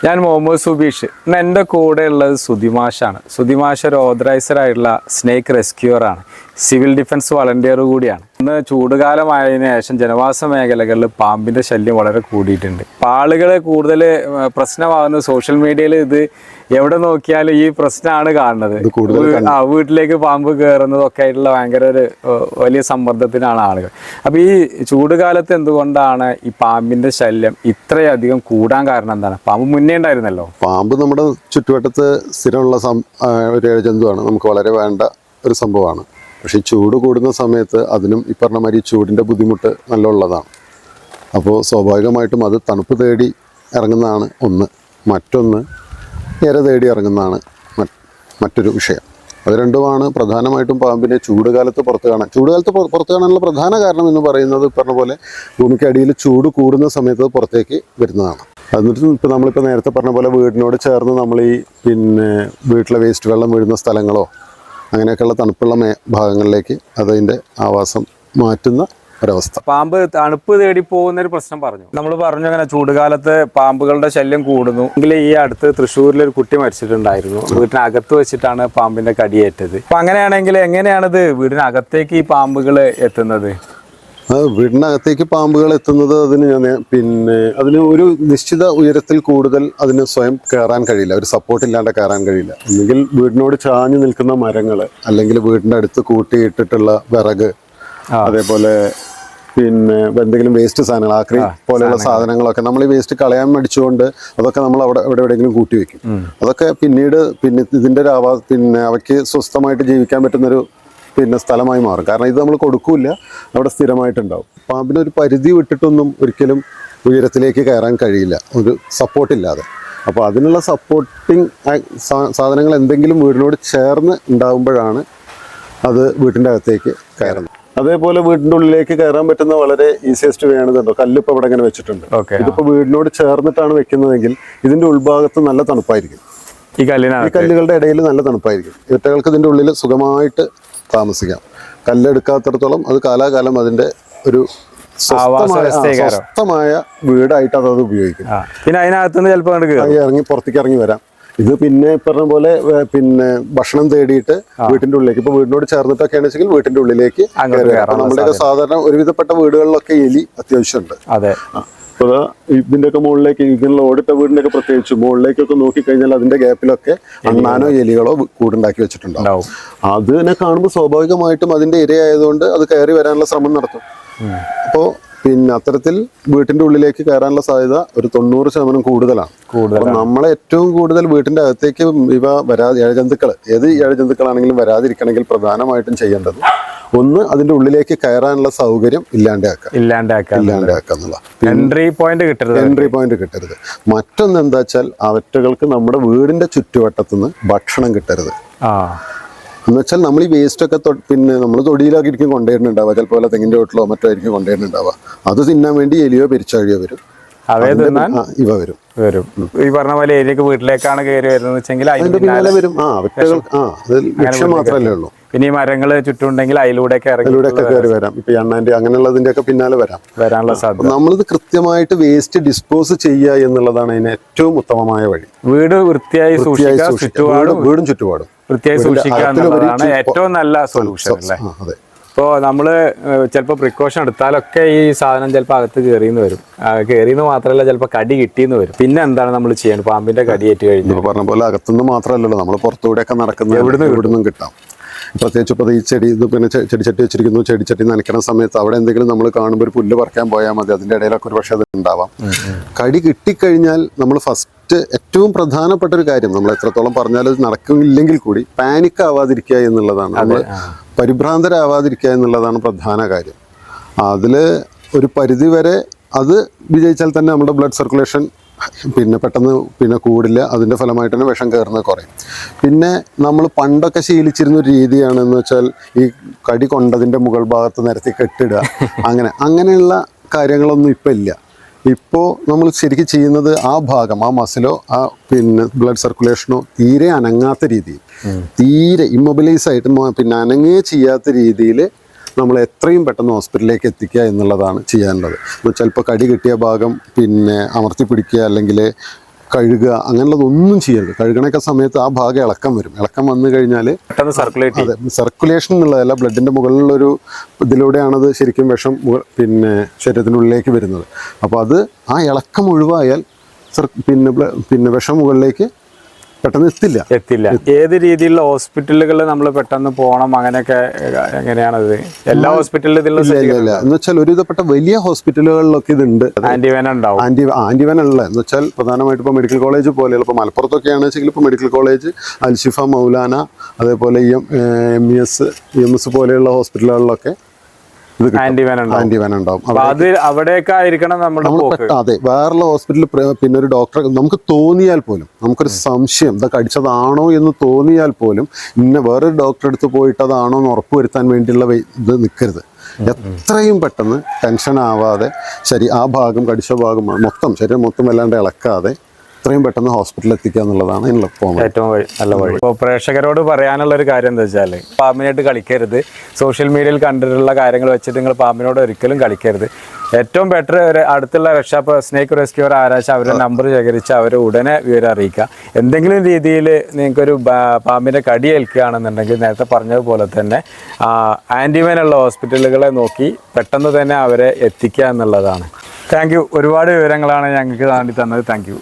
ഞാൻ മുഹമ്മദ് സുബീഷ്. ഇന്ന് എൻ്റെ കൂടെ ഉള്ളത് സുധിമാഷാണ്. സുധിമാഷ് ഒരു ഓതറൈസർ ആയിട്ടുള്ള സ്നേക്ക് റെസ്ക്യൂറാണ്, സിവിൽ ഡിഫൻസ് വളണ്ടിയർ കൂടിയാണ്. ഇന്ന് ചൂടുകാലമായതിനു ശേഷം ജനവാസ മേഖലകളിൽ പാമ്പിൻ്റെ ശല്യം വളരെ കൂടിയിട്ടുണ്ട്. അപ്പോൾ ആളുകൾ കൂടുതൽ പ്രശ്നമാകുന്നത് സോഷ്യൽ മീഡിയയിൽ ഇത് എവിടെ നോക്കിയാലും ഈ പ്രശ്നമാണ് കാണുന്നത്. വീട്ടിലേക്ക് പാമ്പ് കയറുന്നതൊക്കെ ആയിട്ടുള്ള ഭയങ്കര ഒരു വലിയ സമ്മർദ്ദത്തിനാണ് ആളുകൾ. അപ്പോൾ ഈ ചൂടുകാലത്ത് എന്തുകൊണ്ടാണ് ഈ പാമ്പിൻ്റെ ശല്യം ഇത്രയധികം കൂടാൻ കാരണം എന്താണ്? പാമ്പ് മുന്നേ ഉണ്ടായിരുന്നല്ലോ. പാമ്പ് നമ്മുടെ ചുറ്റുവട്ടത്ത് സ്ഥിരമുള്ള ഒരു ജന്തുവാണ്, നമുക്ക് വളരെ വേണ്ട ഒരു സംഭവമാണ്. പക്ഷേ ഈ ചൂട് കൂടുന്ന സമയത്ത് അതിനും ഈ പറഞ്ഞ മാതിരി ചൂടിൻ്റെ ബുദ്ധിമുട്ട് നല്ല ഉള്ളതാണ്. അപ്പോൾ സ്വാഭാവികമായിട്ടും അത് തണുപ്പ് തേടി ഇറങ്ങുന്നതാണ് ഒന്ന്. മറ്റൊന്ന് ഇര തേടി ഇറങ്ങുന്നതാണ് മറ്റൊരു വിഷയം. അത് രണ്ടുമാണ് പ്രധാനമായിട്ടും പാമ്പിനെ ചൂടുകാലത്ത് പുറത്ത് കാണാൻ. ചൂടുകാലത്ത് പുറത്ത് കാണാനുള്ള പ്രധാന കാരണം എന്ന് പറയുന്നത് പറഞ്ഞ പോലെ ഭൂമിക്കടിയിൽ ചൂട് കൂടുന്ന സമയത്ത് പുറത്തേക്ക് വരുന്നതാണ്. എന്നിട്ട് ഇപ്പോൾ നമ്മളിപ്പോൾ നേരത്തെ പറഞ്ഞ പോലെ വീടിനോട് ചേർന്ന് നമ്മൾ ഈ വീട്ടിലെ വേസ്റ്റ് വെള്ളം വീഴുന്ന സ്ഥലങ്ങളോ അങ്ങനെയൊക്കെയുള്ള തണുപ്പുള്ള ഭാഗങ്ങളിലേക്ക് അതിൻ്റെ ആവാസം മാറ്റുന്ന ഒരവസ്ഥ. പാമ്പ് തണുപ്പ് തേടി പോകുന്ന ഒരു പ്രശ്നം പറഞ്ഞു. നമ്മൾ പറഞ്ഞു അങ്ങനെ ചൂടുകാലത്ത് പാമ്പുകളുടെ ശല്യം കൂടുന്നു എങ്കിൽ ഈ അടുത്ത് തൃശ്ശൂരിൽ ഒരു കുട്ടി മരിച്ചിട്ടുണ്ടായിരുന്നു. വീട്ടിനകത്ത് വെച്ചിട്ടാണ് പാമ്പിന്റെ കടിയേറ്റത്. അപ്പൊ അങ്ങനെയാണെങ്കിൽ എങ്ങനെയാണിത് വീടിനകത്തേക്ക് ഈ പാമ്പുകൾ എത്തുന്നത്? വീടിനകത്തേക്ക് പാമ്പുകൾ എത്തുന്നത് അതിന് ഒരു നിശ്ചിത ഉയരത്തിൽ കൂടുതൽ അതിന് സ്വയം കയറാൻ കഴിയില്ല, ഒരു സപ്പോർട്ട് ഇല്ലാണ്ട് കയറാൻ കഴിയില്ല. ഒന്നുകിൽ വീടിനോട് ചാഞ്ഞു നിൽക്കുന്ന മരങ്ങൾ, അല്ലെങ്കിൽ വീടിൻ്റെ അടുത്ത് കൂട്ടിയിട്ടിട്ടുള്ള വിറക്, അതേപോലെ എന്തെങ്കിലും വേസ്റ്റ് സാധനങ്ങൾ, ആക്രി പോലെയുള്ള സാധനങ്ങളൊക്കെ നമ്മൾ ഈ വേസ്റ്റ് കളയാൻ മടിച്ചുകൊണ്ട് അതൊക്കെ നമ്മൾ എവിടെയെങ്കിലും കൂട്ടി വെക്കും. അതൊക്കെ പിന്നീട് ഇതിൻ്റെ അവയ്ക്ക് സ്വസ്ഥമായിട്ട് ജീവിക്കാൻ പറ്റുന്നൊരു സ്ഥലമായി മാറും. കാരണം ഇത് നമ്മൾ കൊടുക്കൂല, അവിടെ സ്ഥിരമായിട്ടുണ്ടാവും. പാമ്പിനൊരു പരിധി വിട്ടിട്ടൊന്നും ഒരിക്കലും ഉയരത്തിലേക്ക് കയറാൻ കഴിയില്ല, ഒരു സപ്പോർട്ടില്ലാതെ. അപ്പോൾ അതിനുള്ള സപ്പോർട്ടിങ് സാധനങ്ങൾ എന്തെങ്കിലും വീടിനോട് ചേർന്ന് ഉണ്ടാകുമ്പോഴാണ് അത് വീട്ടിൻ്റെ അകത്തേക്ക് കയറുന്നത്. അതേപോലെ വീടിൻ്റെ ഉള്ളിലേക്ക് കയറാൻ പറ്റുന്ന വളരെ ഈസിയസ്റ്റ് വേ ആണിതുണ്ടോ, കല്ലിപ്പോൾ ഇവിടെ ഇങ്ങനെ വെച്ചിട്ടുണ്ട്. ഇതിപ്പോൾ വീടിനോട് ചേർന്നിട്ടാണ് വെക്കുന്നതെങ്കിൽ ഇതിൻ്റെ ഉൾഭാഗത്ത് നല്ല തണുപ്പായിരിക്കും. ഈ കല്ലുകളുടെ ഇടയിൽ നല്ല തണുപ്പായിരിക്കും. ഇവറ്റകൾക്ക് ഇതിൻ്റെ ഉള്ളിൽ സുഖമായിട്ട് താമസിക്കാം. കല്ലെടുക്കാത്തിടത്തോളം അത് കാലാകാലം അതിൻ്റെ ഒരു സ്വസ്ഥമായ വീടായിട്ട് അത് ഉപയോഗിക്കും. പിന്നെ അതിനകത്തുനിന്ന് ചിലപ്പോൾ പുറത്തേക്ക് ഇറങ്ങി വരാം. ഇത് പറഞ്ഞ പോലെ ഭക്ഷണം തേടിയിട്ട് വീട്ടിന്റെ ഉള്ളിലേക്ക്, ഇപ്പൊ വീടിനോട് ചേർന്നിട്ടൊക്കെ ആണെന്നുവെച്ചെങ്കിൽ വീട്ടിന്റെ ഉള്ളിലേക്ക് നമ്മുടെയൊക്കെ സാധാരണ ഒരുവിധപ്പെട്ട വീടുകളിലൊക്കെ എലി അത്യാവശ്യമുണ്ട്. അപ്പോൾ ഇതിന്റെയൊക്കെ മുകളിലേക്ക്, ഇതിനുള്ള ഓടിട്ട വീടിൻ്റെയൊക്കെ പ്രത്യേകിച്ച് മുകളിലേക്കൊക്കെ നോക്കിക്കഴിഞ്ഞാൽ അതിന്റെ ഗ്യാപ്പിലൊക്കെ അണ്ണാനോ എലികളോ കൂടുണ്ടാക്കി വെച്ചിട്ടുണ്ടാവും. അതിനെ കാണുമ്പോൾ സ്വാഭാവികമായിട്ടും അതിന്റെ ഇരയായതുകൊണ്ട് അത് കയറി വരാനുള്ള ശ്രമം നടത്തും. അപ്പോൾ അത്തരത്തിൽ വീട്ടിന്റെ ഉള്ളിലേക്ക് കയറാനുള്ള സാധ്യത ഒരു 90% കൂടുതലാണ്. അപ്പോൾ നമ്മളെ ഏറ്റവും കൂടുതൽ വീട്ടിന്റെ അകത്തേക്ക് ഇഴജന്തുക്കൾ, ഏത് ഇഴജന്തുക്കളാണെങ്കിലും വരാതിരിക്കണമെങ്കിൽ പ്രധാനമായിട്ടും ചെയ്യേണ്ടത് ഒന്ന് അതിന്റെ ഉള്ളിലേക്ക് കയറാനുള്ള സൗകര്യം ഇല്ലാണ്ടാക്കുക എന്നുള്ള എൻട്രി പോയിന്റ് കിട്ടരുത്. മറ്റൊന്ന് എന്താ വെച്ചാൽ അവറ്റകൾക്ക് നമ്മുടെ വീടിന്റെ ചുറ്റുവട്ടത്തുനിന്ന് ഭക്ഷണം കിട്ടരുത്. എന്നുവെച്ചാൽ നമ്മൾ ഈ വേസ്റ്റൊക്കെ നമ്മൾ തൊടിയിലൊക്കെ ഇരിക്കും കൊണ്ടുവരുന്നുണ്ടാവുക, ചിലപ്പോൾ തെങ്ങിൻ്റെ വീട്ടിലോ മറ്റോ ആയിരിക്കും കൊണ്ടുവരുന്നുണ്ടാവുക. അത് തിന്നാൻ വേണ്ടി എലിയോ പെരിച്ചാഴിയോ വരും, ഇവ വരും. ഈ പറഞ്ഞ പോലെ ഏരിയക്ക് വീട്ടിലേക്കാണ് കയറി വരുന്നത് വെച്ചെങ്കിൽ അതിന്റെ പിന്നാലെ വരും. ലക്ഷ്യം മാത്രമല്ലേ ഉള്ളൂ. പിന്നെ ഈ മരങ്ങള് ചുറ്റുമുണ്ടെങ്കിൽ അതിലൂടെയൊക്കെ കയറി വരാം. ഇപ്പൊ എണ്ണാൻ്റെ അങ്ങനെയുള്ളതിന്റെ ഒക്കെ പിന്നാലെ വരാനുള്ള സാധ്യത. നമ്മളിത് കൃത്യമായിട്ട് വേസ്റ്റ് ഡിസ്പോസ് ചെയ്യുക എന്നുള്ളതാണ് അതിന് ഏറ്റവും ഉത്തമമായ വഴി. വീട് വൃത്തിയായി വീടും ചുറ്റുപാടും വൃത്തിയായി സൂക്ഷിക്കുക എന്നുള്ളതാണ് ഏറ്റവും നല്ല സൊല്യൂഷൻ അല്ലേ? അതെ. ഇപ്പോൾ നമ്മൾ ചിലപ്പോൾ പ്രിക്കോഷൻ എടുത്താലൊക്കെ ഈ സാധനം ചിലപ്പോൾ അകത്ത് കയറിയെന്ന് വരും. കയറിയെന്ന് മാത്രമല്ല, ചിലപ്പോൾ കടി കിട്ടിയെന്ന് വരും. പിന്നെ എന്താണ് നമ്മൾ ചെയ്യേണ്ടത്? പാമ്പിന്റെ കടി ഏറ്റു കഴിഞ്ഞു പറഞ്ഞ പോലെ അകത്തുനിന്ന് മാത്രമല്ലല്ലോ, നമ്മൾ പുറത്തുകൂടെയൊക്കെ നടക്കുന്നത് എവിടുന്നും കിട്ടാം. പ്രത്യേകിച്ച് ഇപ്പോൾ ഈ ചെടി ചെടിച്ചട്ടി വെച്ചിരിക്കുന്നു, ചെടിച്ചട്ടി നനയ്ക്കുന്ന സമയത്ത് അവിടെ എന്തെങ്കിലും നമ്മൾ കാണുമ്പോൾ ഒരു പുല്ല് പറിക്കാൻ പോയാൽ മതി, അതിൻ്റെ ഇടയിലൊക്കെ ഒരു പക്ഷേ അത് ഉണ്ടാവാം. കടി കിട്ടിക്കഴിഞ്ഞാൽ നമ്മൾ ഫസ്റ്റ് ഏറ്റവും പ്രധാനപ്പെട്ട ഒരു കാര്യം, നമ്മൾ എത്രത്തോളം പറഞ്ഞാൽ അത് നടക്കില്ലെങ്കിൽ കൂടി പാനിക് ആവാതിരിക്കുക എന്നുള്ളതാണ്, നമ്മൾ പരിഭ്രാന്തരാവാതിരിക്കുക എന്നുള്ളതാണ് പ്രധാന കാര്യം. അതിൽ ഒരു പരിധിവരെ അത് വിജയിച്ചാൽ തന്നെ നമ്മുടെ ബ്ലഡ് സർക്കുലേഷൻ പെട്ടെന്ന് കൂടില്ല. അതിൻ്റെ ഫലമായിട്ട് തന്നെ വിഷം കയറുന്നത് കുറയും. പിന്നെ നമ്മൾ പണ്ടൊക്കെ ശീലിച്ചിരുന്ന ഒരു രീതിയാണെന്ന് വെച്ചാൽ ഈ കടി കൊണ്ടതിൻ്റെ മുകൾ ഭാഗത്ത് നിരത്തി കെട്ടിടുക, അങ്ങനെയുള്ള കാര്യങ്ങളൊന്നും ഇപ്പം ഇല്ല. ഇപ്പോൾ നമ്മൾ ശരിക്കും ചെയ്യുന്നത് ആ ഭാഗം, ആ മസിലോ ആ ബ്ലഡ് സർക്കുലേഷനോ തീരെ അനങ്ങാത്ത രീതിയിൽ, തീരെ ഇമ്മൊബിലൈസ് ആയിട്ട് അനങ്ങേ ചെയ്യാത്ത രീതിയിൽ നമ്മൾ എത്രയും പെട്ടെന്ന് ഹോസ്പിറ്റലിലേക്ക് എത്തിക്കുക എന്നുള്ളതാണ് ചെയ്യാനുള്ളത്. ചിലപ്പോൾ കടി കിട്ടിയ ഭാഗം അമർത്തി പിടിക്കുക, അല്ലെങ്കിൽ കഴുകുക അങ്ങനെയുള്ളതൊന്നും ചെയ്യരുത്. കഴുകണൊക്കെ സമയത്ത് ആ ഭാഗം ഇളക്കം വരും. ഇളക്കം വന്നു കഴിഞ്ഞാൽ പെട്ടെന്ന് സർക്കുലേറ്റ് അതെ, സർക്കുലേഷൻ എന്നുള്ളതല്ല, ബ്ലഡിൻ്റെ മുകളിലുള്ളൊരു ഇതിലൂടെയാണത് ശരിക്കും വിഷം പിന്നെ ശരീരത്തിനുള്ളിലേക്ക് വരുന്നത്. അപ്പോൾ അത് ആ ഇളക്കം ഒഴിവായാൽ പിന്നെ വിഷം മുകളിലേക്ക് പെട്ടെന്ന് എത്തില്ല. ഏത് രീതിയിലുള്ള ഹോസ്പിറ്റലുകളിൽ നമ്മൾ പെട്ടെന്ന് പോകണം, അങ്ങനെയൊക്കെ എങ്ങനെയാണത്? എല്ലാ ഹോസ്പിറ്റലിലും ഇല്ല എന്ന് വെച്ചാൽ ഒരുവിധപ്പെട്ട വലിയ ഹോസ്പിറ്റലുകളിലൊക്കെ ഇതുണ്ട്. ആന്റിവെനം ഉണ്ടാവും. ആന്റിവെനം ഉള്ള എന്ന് വെച്ചാൽ പ്രധാനമായിട്ട് ഇപ്പോൾ മെഡിക്കൽ കോളേജ് പോലെയുള്ള, ഇപ്പോൾ മലപ്പുറത്തൊക്കെയാണെന്ന് വെച്ചെങ്കിൽ ഇപ്പോൾ മെഡിക്കൽ കോളേജ്, അൽഷിഫ, മൗലാന, അതേപോലെ EMS പോലെയുള്ള ഹോസ്പിറ്റലുകളിലൊക്കെ ആന്റിവെനം ഉണ്ടാവും. അവിടെയൊക്കെ ആയിരിക്കണം നമ്മുടെ പോക്ക്. അതെ, വേറെയുള്ള ഹോസ്പിറ്റലിൽ പിന്നെ ഒരു ഡോക്ടറെ നമുക്ക് തോന്നിയാൽ പോലും, നമുക്കൊരു സംശയം ഇതൊക്കെ അടിച്ചതാണോ എന്ന് തോന്നിയാൽ പോലും വേറൊരു ഡോക്ടറെ അടുത്ത് പോയിട്ട് അതാണോ എന്ന് ഉറപ്പുവരുത്താൻ വേണ്ടിയുള്ള ഇത് നിൽക്കരുത്. എത്രയും പെട്ടെന്ന് ടെൻഷൻ ആവാതെ ആ ഭാഗം, കടിച്ച ഭാഗം മൊത്തം, ശരീരം മൊത്തം വല്ലാണ്ട് ഇളക്കാതെ എത്രയും പെട്ടെന്ന് ഹോസ്പിറ്റലിൽ എത്തിക്കുക എന്നുള്ളതാണ് ഏറ്റവും നല്ല വഴി. ഇപ്പോൾ പ്രേക്ഷകരോട് പറയാനുള്ള ഒരു കാര്യം എന്താ വെച്ചാൽ, പാമ്പിനായിട്ട് കളിക്കരുത്. സോഷ്യൽ മീഡിയയിൽ കണ്ടിട്ടുള്ള കാര്യങ്ങൾ വെച്ചിട്ട് നിങ്ങൾ പാമ്പിനോട് ഒരിക്കലും കളിക്കരുത്. ഏറ്റവും ബെറ്റർ അടുത്തുള്ള സ്നേക്ക് റെസ്ക്യൂർ ആരാച്ച അവരുടെ നമ്പർ ശേഖരിച്ച് അവരെ ഉടനെ വിവരം അറിയിക്കുക. എന്തെങ്കിലും രീതിയിൽ നിങ്ങൾക്കൊരു പാമ്പിൻ്റെ കടി ഏൽക്കുകയാണെന്നുണ്ടെങ്കിൽ നേരത്തെ പറഞ്ഞതുപോലെ തന്നെ ആൻറ്റിവെനുള്ള ഹോസ്പിറ്റലുകളെ നോക്കി പെട്ടെന്ന് തന്നെ അവരെ എത്തിക്കുക എന്നുള്ളതാണ്. Thank you. ഒരുപാട് വിവരങ്ങളാണ് ഞങ്ങൾക്ക് വേണ്ടി തന്നത്. Thank you.